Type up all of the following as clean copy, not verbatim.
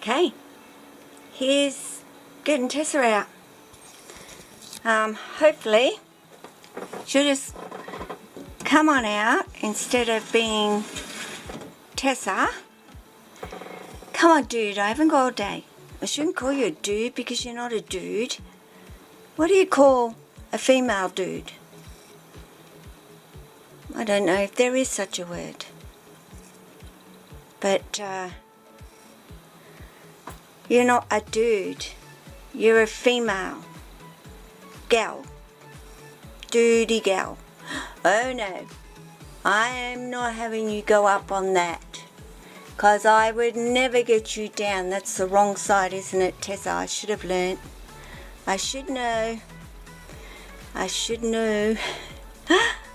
Okay, here's getting Tessa out. Hopefully she'll just come on out instead of being Tessa. Come on, dude, I haven't got all day. I shouldn't call you a dude because you're not a dude. What do you call a female dude? I don't know if there is such a word. But you're not a dude. You're a female. Gal. Duty gal. Oh no. I am not having you go up on that. 'Cause I would never get you down. That's the wrong side, isn't it, Tessa? I should have learnt. I should know. I should know.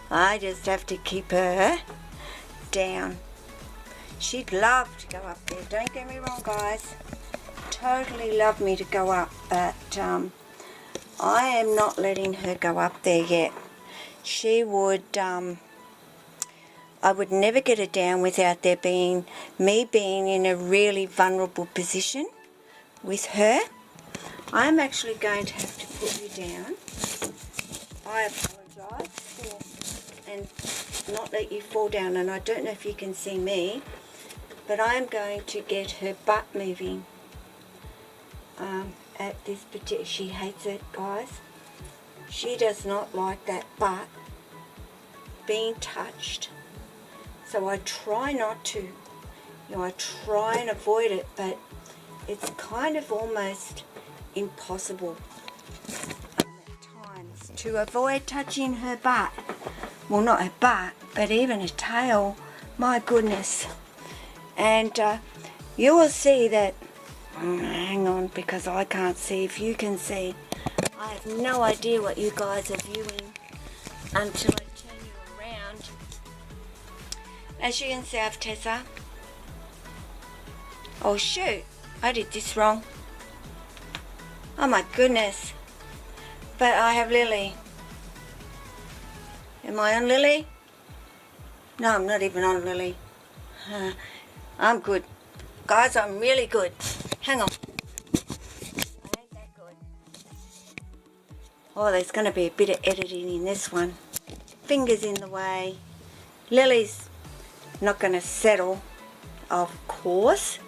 I just have to keep her down. She'd love to go up there. Don't get me wrong, guys. Totally love me to go up, but I am not letting her go up there yet. She would, I would never get her down without there being me being in a really vulnerable position with her. I'm actually going to have to put you down. I apologise for and not let you fall down, and I don't know if you can see me, but I'm going to get her butt moving at this particular. She hates it, guys. She does not like that butt being touched. So I try not to. You know, I try and avoid it, but it's kind of almost impossible at times to avoid touching her butt. Well, not her butt, but even her tail. My goodness. And you will see that. Hang on, because I can't see if you can see. I have no idea what you guys are viewing until I turn you around. As you can see, I have Tessa. Oh shoot, I did this wrong. Oh my goodness. But I have Lily. Am I on Lily? No, I'm not even on Lily. I'm good. Guys, I'm really good. Hang on. I ain't that good. Oh, there's going to be a bit of editing in this one. Fingers in the way. Lily's not going to settle, of course.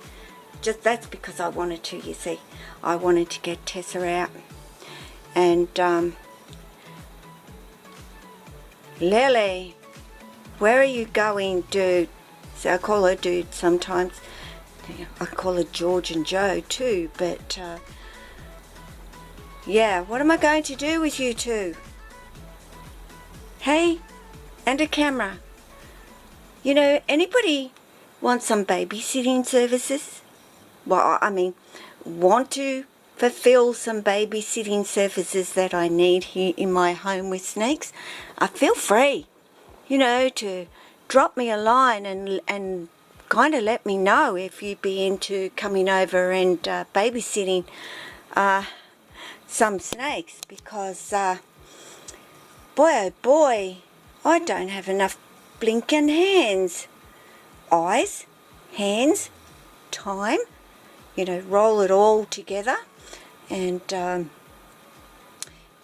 Just that's because I wanted to, you see. I wanted to get Tessa out. And Lily, where are you going, dude? So I call her dude sometimes. I call her George and Joe too, but yeah, what am I going to do with you two? Hey, and a camera. You know, anybody want some babysitting services? Well, I mean, want to fulfill some babysitting services that I need here in my home with snakes? Feel free, you know, to drop me a line and kind of let me know if you'd be into coming over and babysitting some snakes, because boy oh boy, I don't have enough blinking eyes, hands, time, you know, roll it all together. And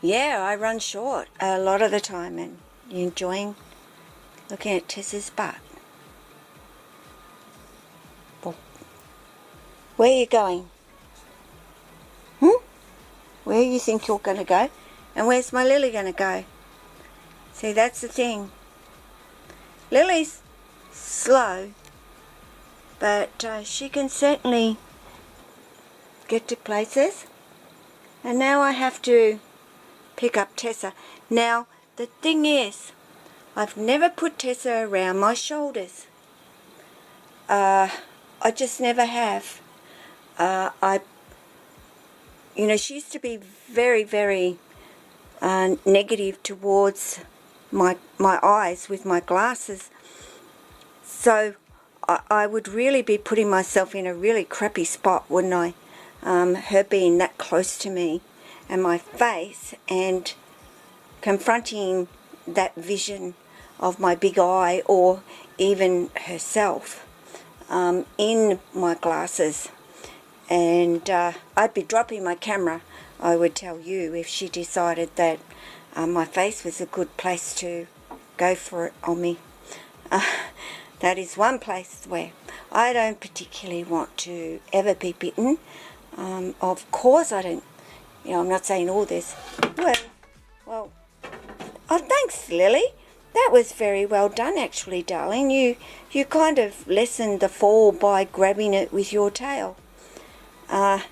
yeah, I run short a lot of the time, and you're enjoying looking at Tessa's butt. Where are you going? Where you think you're going to go? And where's my Lily going to go? See, that's the thing. Lily's slow, but she can certainly get to places. And now I have to pick up Tessa. Now, the thing is, I've never put Tessa around my shoulders. I just never have. You know, she used to be very, very negative towards my eyes with my glasses. So I would really be putting myself in a really crappy spot, wouldn't I? Her being that close to me and my face, and confronting that vision of my big eye, or even herself in my glasses. and I'd be dropping my camera, I would tell you, if she decided that my face was a good place to go for it on me. That is one place where I don't particularly want to ever be bitten. Of course I don't, I'm not saying all this. Well, oh, thanks, Lily. That was very well done, actually, darling. You kind of lessened the fall by grabbing it with your tail. Good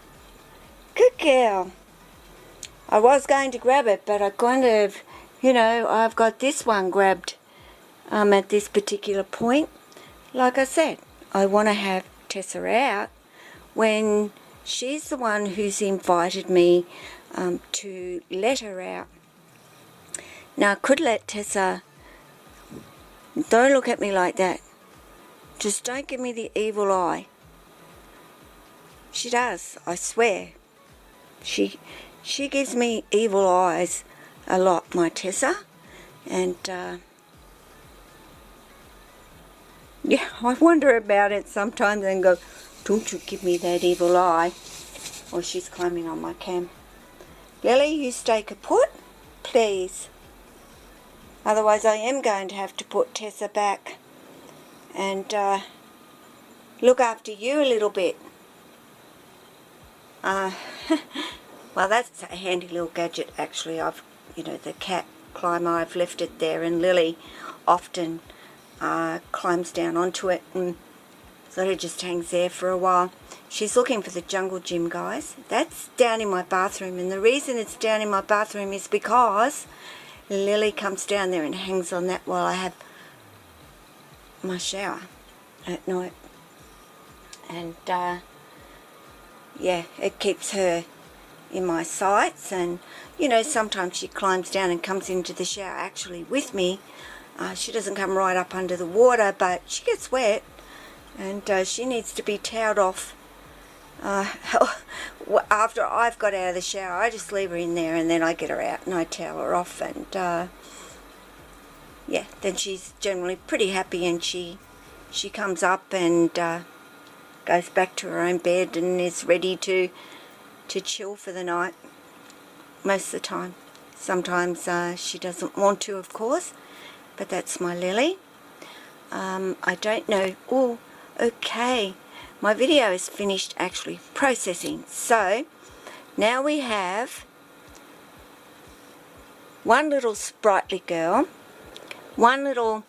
girl. I was going to grab it, but I kind of, I've got this one grabbed at this particular point. Like I said, I want to have Tessa out when she's the one who's invited me to let her out. Now, I could let Tessa... Don't look at me like that. Just don't give me the evil eye. She does, I swear. She gives me evil eyes a lot, my Tessa. And, yeah, I wonder about it sometimes and go, don't you give me that evil eye. Oh, she's climbing on my cam. Lily, you stay kaput, please. Otherwise, I am going to have to put Tessa back and look after you a little bit. Well, that's a handy little gadget, actually. The cat climber, I've left it there, and Lily often climbs down onto it and sort of just hangs there for a while. She's looking for the jungle gym, guys. That's down in my bathroom, and the reason it's down in my bathroom is because Lily comes down there and hangs on that while I have my shower at night. And, yeah, it keeps her in my sights. And, sometimes she climbs down and comes into the shower actually with me. She doesn't come right up under the water, but she gets wet. And she needs to be toweled off. After I've got out of the shower, I just leave her in there, and then I get her out and I towel her off, and yeah, then she's generally pretty happy, and she comes up and goes back to her own bed and is ready to chill for the night most of the time. Sometimes she doesn't want to, of course, but that's my Lily. I don't know. Oh, okay. My video is finished actually processing. So now we have one little sprightly girl, one little,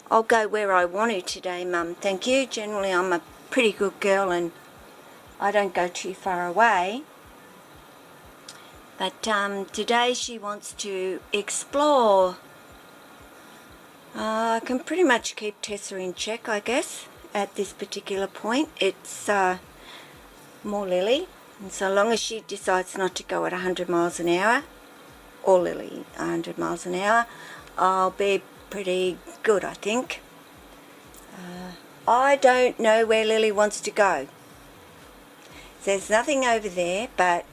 I'll go where I want to today, Mum, thank you. Generally I'm a pretty good girl and I don't go too far away. But today she wants to explore. I can pretty much keep Tessa in check, I guess. At this particular point, it's more Lily, and so long as she decides not to go at 100 miles an hour, or Lily 100 miles an hour, I'll be pretty good, I think. I don't know where Lily wants to go. There's nothing over there, but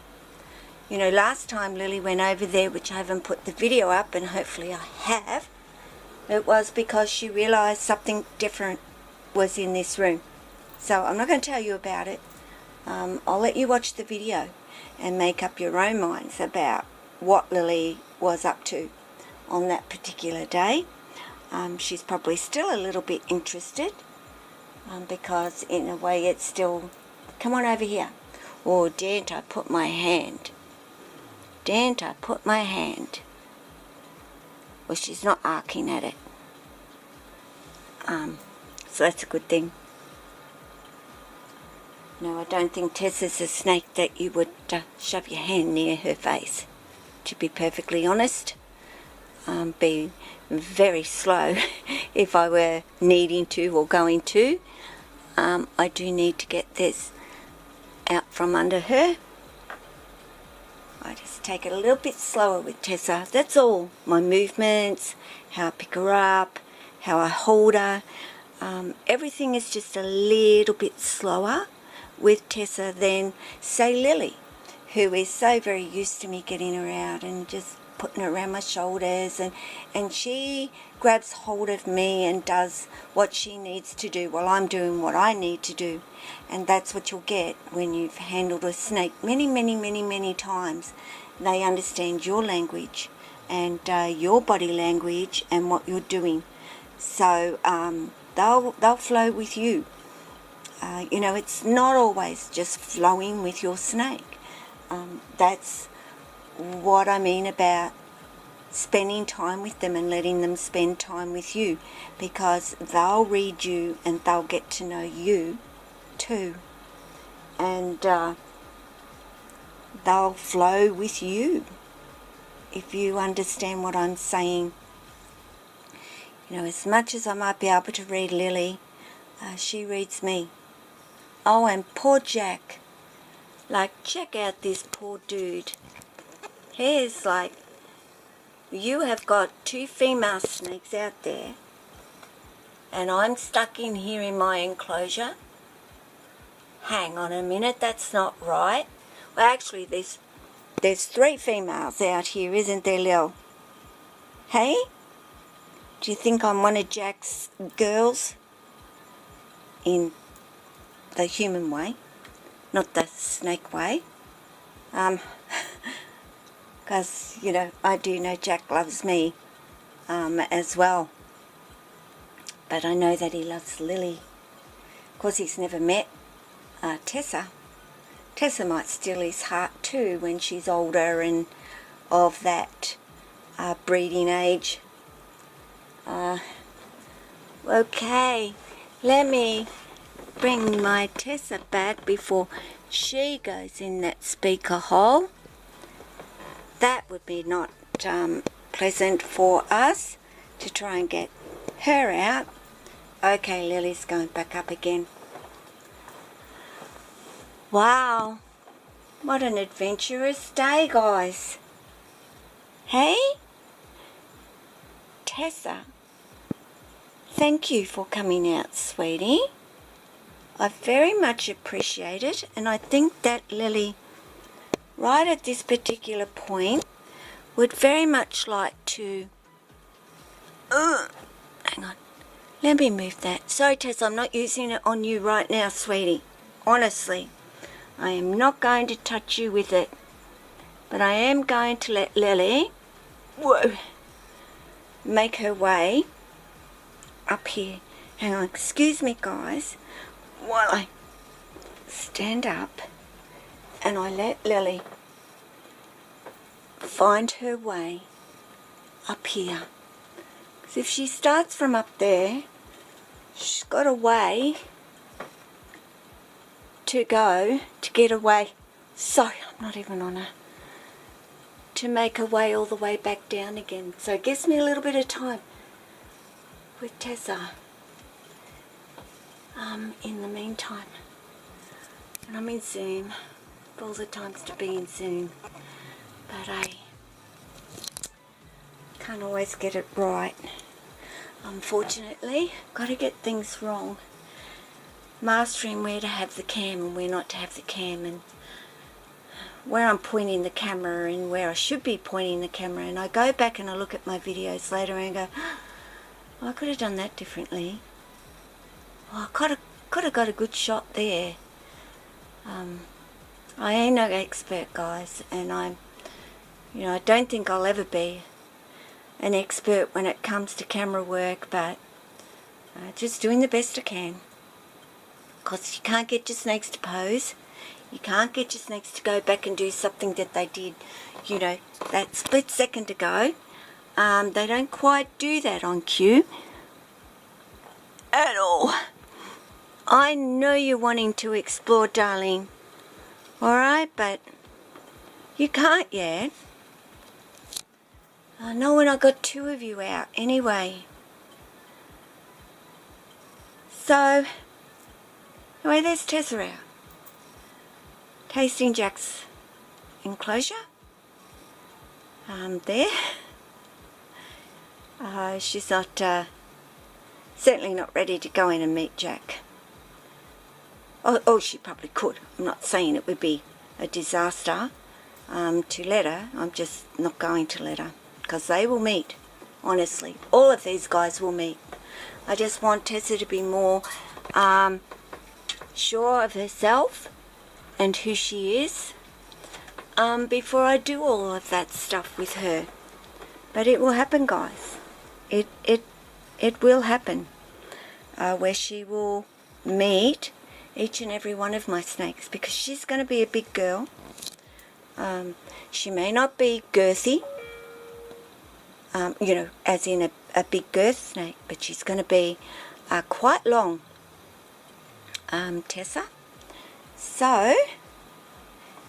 last time Lily went over there, which I haven't put the video up, and hopefully I have, it was because she realised something different was in this room. So I'm not going to tell you about it. I'll let you watch the video and make up your own minds about what Lily was up to on that particular day. She's probably still a little bit interested because in a way it's still, come on over here. Or daren't I put my hand? Daren't I put my hand? Well, she's not arcing at it. So that's a good thing. No, I don't think Tessa's a snake that you would shove your hand near her face. To be perfectly honest, be very slow if I were needing to or going to. I do need to get this out from under her. I just take it a little bit slower with Tessa. That's all. My movements, how I pick her up, how I hold her. Everything is just a little bit slower with Tessa than, say, Lily, who is so very used to me getting her out and just putting her around my shoulders, and she grabs hold of me and does what she needs to do while I'm doing what I need to do. And that's what you'll get when you've handled a snake many, many, many, many times. They understand your language and your body language and what you're doing. So they'll flow with you. You know, it's not always just flowing with your snake. That's what I mean about spending time with them and letting them spend time with you, because they'll read you and they'll get to know you too. And they'll flow with you if you understand what I'm saying. You know, as much as I might be able to read Lily, she reads me. Oh, and poor Jack. Like, check out this poor dude. He's like, you have got 2 female snakes out there, and I'm stuck in here in my enclosure. Hang on a minute, that's not right. Well, actually, there's 3 females out here, isn't there, Lil? Hey? Do you think I'm one of Jack's girls? In the human way, not the snake way. Because, you know, I do know Jack loves me as well. But I know that he loves Lily. Of course, he's never met Tessa. Tessa might steal his heart too when she's older and of that breeding age. Okay, let me bring my Tessa back before she goes in that speaker hole. That would be not pleasant for us to try and get her out. Okay, Lily's going back up again. Wow, what an adventurous day, guys. Hey? Tessa, thank you for coming out, sweetie. I very much appreciate it, and I think that Lily, right at this particular point, would very much like to... hang on. Let me move that. Sorry, Tess, I'm not using it on you right now, sweetie. Honestly, I am not going to touch you with it. But I am going to let Lily... Whoa! Make her way up here. Hang on, excuse me, guys. While I stand up and I let Lily find her way up here. Because if she starts from up there, she's got a way to go to get away. Sorry, I'm not even on her. To make her way all the way back down again. So it gives me a little bit of time with Tessa. In the meantime, and I'm in Zoom, all the times to be in Zoom, but I can't always get it right. Unfortunately, got to get things wrong. Mastering where to have the cam and where not to have the cam, and where I'm pointing the camera and where I should be pointing the camera. And I go back and I look at my videos later and go, oh, I could have done that differently. Well, I could have got a good shot there. I ain't no expert, guys, and I don't think I'll ever be an expert when it comes to camera work, but just doing the best I can. Because you can't get your snakes to pose. You can't get your snakes to go back and do something that they did, that split second ago. They don't quite do that on cue at all. I know you're wanting to explore, darling. Alright, but you can't yet. I know when I got 2 of you out anyway. So, anyway, there's Tessa out. Tasting Jack's enclosure. There. She's not, certainly not ready to go in and meet Jack. Oh, she probably could. I'm not saying it would be a disaster. to let her. I'm just not going to let her, because they will meet. Honestly, all of these guys will meet. I just want Tessa to be more sure of herself and who she is before I do all of that stuff with her. But it will happen, guys. It will happen, where she will meet each and every one of my snakes, because she's going to be a big girl. She may not be girthy, you know, as in a big girth snake, but she's going to be quite long, Tessa. So,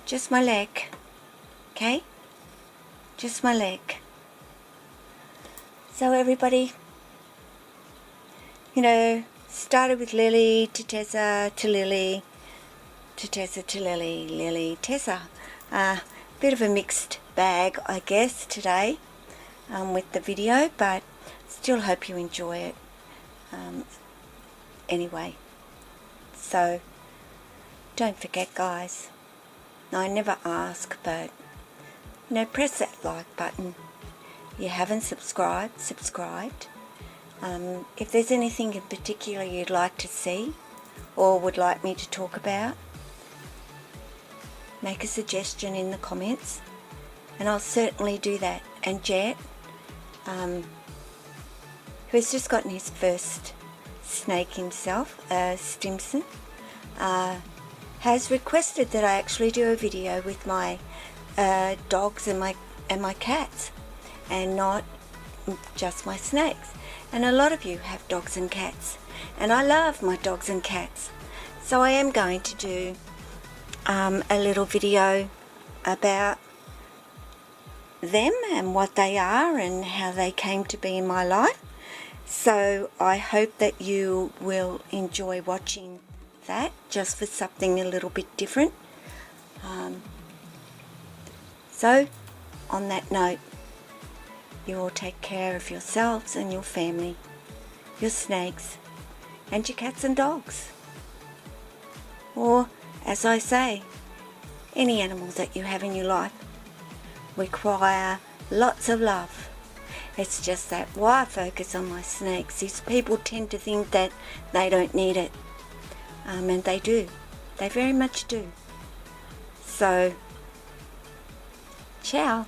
just my leg, okay? Just my leg. So everybody, you know, started with Lily to Tessa to Lily to Tessa to Lily, Lily, Tessa. Bit of a mixed bag, I guess, today with the video, but still hope you enjoy it anyway. So, don't forget, guys, I never ask, but, you know, press that like button. You haven't subscribed. If there's anything in particular you'd like to see or would like me to talk about, make a suggestion in the comments and I'll certainly do that. And Jet, who has just gotten his first snake himself, Stimson, has requested that I actually do a video with my dogs and my cats, and not just my snakes. And a lot of you have dogs and cats, and I love my dogs and cats, so I am going to do a little video about them and what they are and how they came to be in my life. So I hope that you will enjoy watching that, just for something a little bit different. So on that note, you all take care of yourselves and your family, your snakes, and your cats and dogs. Or, as I say, any animals that you have in your life require lots of love. It's just that why I focus on my snakes is people tend to think that they don't need it. And they do. They very much do. So, ciao.